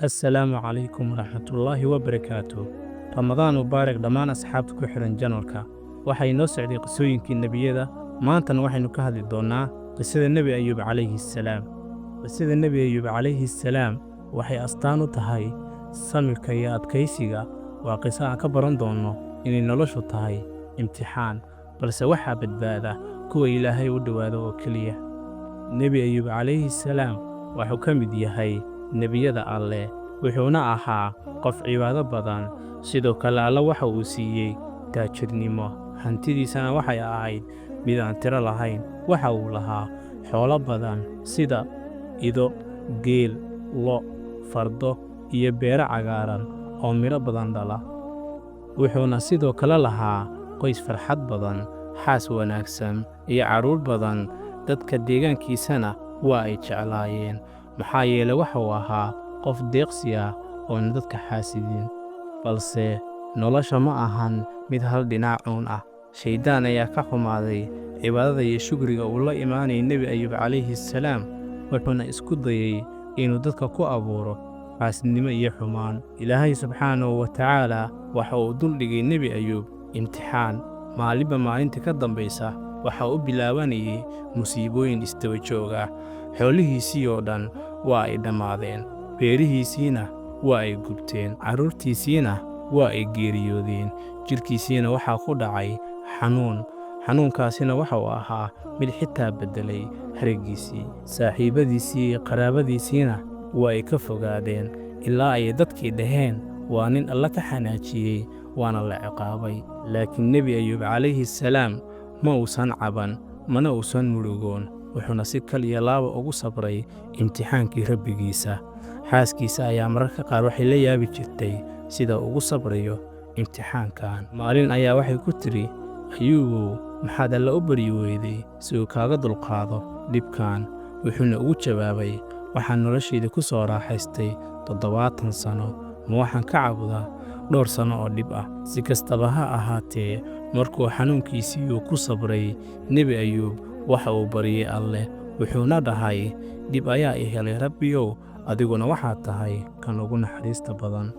السلام عليكم ورحمة الله وبركاته. رمضان مبارك dhammaan asxaabta ku xiran janalka. Waxay noo socday qisooyinkii nebiyada. Maantana waxaynu ka hadli doonaa qisada Nebi Ayuub calayhi salaam. Qisada Nebi Ayuub calayhi salaam waxay astaan u tahay samirka iyo adkaysiga. Waa qiso aan ka baran doono inay noloshu tahay imtixaan, balse waxaa badbaada kuwa Ilaahay u dhowaado oo keliya. Nebi Ayuub calayhi salaam wuxuu ka mid yahay nebiyada Alle, wuxuuna ahaa qof cibaado badan. Sidoo kale Alle waxa uu siiyey taajirnimo, hantidiisana waxay ahayd mid aan tiro lahayn. Waxa uu lahaa xoolo badan sida ido, geel, lo, fardo iyo beero cagaaran oo miro badan dhala. Wuxuuna sidoo kale lahaa qoys farxad badan, xaas wanaagsan iyo carruur badan. Dadka deegaankiisana waa ay jeclaayeen, maxaa yeelay waxa uu ahaa qof deeqsi ah oon dadka xaasidin. Balse nolosha ma ahan mid hal dhinac uun ah. Shaydaan ayaa ka xumaaday cibaadada iyo shukriga uu la imaanayay Nebi Ayuub calayhi salaam, wuxuuna isku dayay inuu dadka ku abuuro xaasidnimo iyo xumaan. Ilaahay subxaanahu wa tacaala waxa uu duldhigay Nebi Ayuub imtixaan. Maalinba maalinta ka dambaysa waxa uu bilaabanayay musiibooyin isdaba joog ah. Xoolihiisii oo dhan waa ay dhammaadeen, beerihiisiina waa ay gubteen, carruurtiisiina waa ay geeriyoodeen, jidhkiisiina waxaa ku dhacay xanuun. Xanuunkaasina waxa uu ahaa mid xitaa beddelay haraggiisii. Saaxiibadiisii iyo qaraabadiisiina waa ay ka fogaadeen, ilaa ay dadkii dhaheen waa nin Alle ka xanaajiyey, waana la ciqaabay. Laakiin Nebi Ayuub calayhi salaam ma uusan caban, mana uusan murugoon. wuxuuna si kal iyo laaba ugu sabray imtixaankii rabbigiisa. Xaaskiisa ayaa mararka qaar waxay la yaabi jirtay sida ugu sabrayo imtixaankan. Maalin ayaa waxay ku tiri, Ayuubow, maxaad Alle u baryi weyday si uu kaaga dulqaado dhibkan? Wuxuuna ugu jawaabay, waxaan noloshayda ku soo raaxaystay 70 sano, ma waxaan ka caabudaa dhowr sano oo dhib ah. Si kastaba ha ahaatee, markuu xanuunkiisii uu ku sabray, Nebi Ayuub waxa uu baryay Alle, wuxuuna dhahay, dhib ayaa i helay Rabbiyow, adiguna waxaad tahay kan ugu naxariista badan.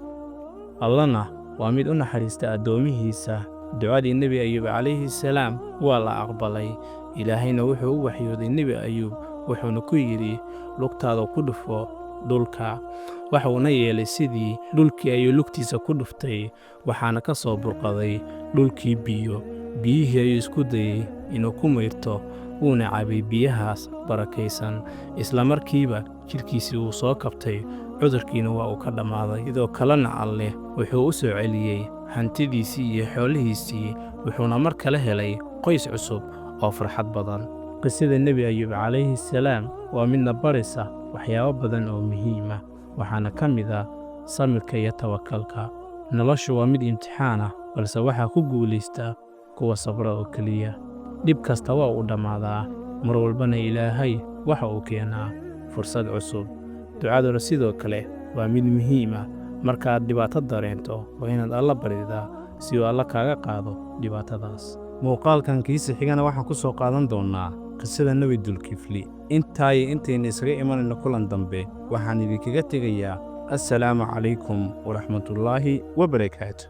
Allana waa mid u naxariista addoomihiisa. Ducadii Nebi Ayuub calayhi salaam waa la aqbalay. Ilaahayna wuxuu u waxyooday Nebi Ayuub, wuxuuna ku yidhi, lugtaada ku dhufo dhulka. Waxuuna yeelay sidii. Dhulkii ayuu lugtiisa ku dhuftay, waxaana ka soo burqaday dhulkii biyo. Biyihii ayuu isku dayey inuu ku mayrto, wuuna cabay biyahaas barakaysan. Isla markiiba jidhkiisii wuu soo kabtay, cudurkiina waa uu ka dhammaaday. Sidoo kalena Alle wuxuu u soo celiyey hantidiisii iyo xoolihiisii, wuxuuna mar kale helay qoys cusub oo farxad badan. Qisada Nebi Ayuub calayhi salaam waa midna baraysa waxyaabo badan oo muhiim ah, waxaana ka mid ah samirka iyo tawakkalka. Noloshu waa mid imtixaan ah, balse waxaa ku guulaysta kuwa sabra oo keliya. Dhib kasta waa uu dhammaadaa, mar walbana Ilaahay waxa uu keenaa fursad cusub. Ducaduna sidoo kale waa mid muhiim ah. Marka aad dhibaato dareento, waa inaad Alle baridaa si uu Alle kaaga qaado dhibaatadaas. Muuqaalkan kiisa xigana waxaan ku soo qaadan doonaa qisada Nebi Dulkifli. intayna isaga imanayno kulan dambe, waxaan idinkaga tegayaa assalaamu calaykum waraxmatullaahi wabarakaatu.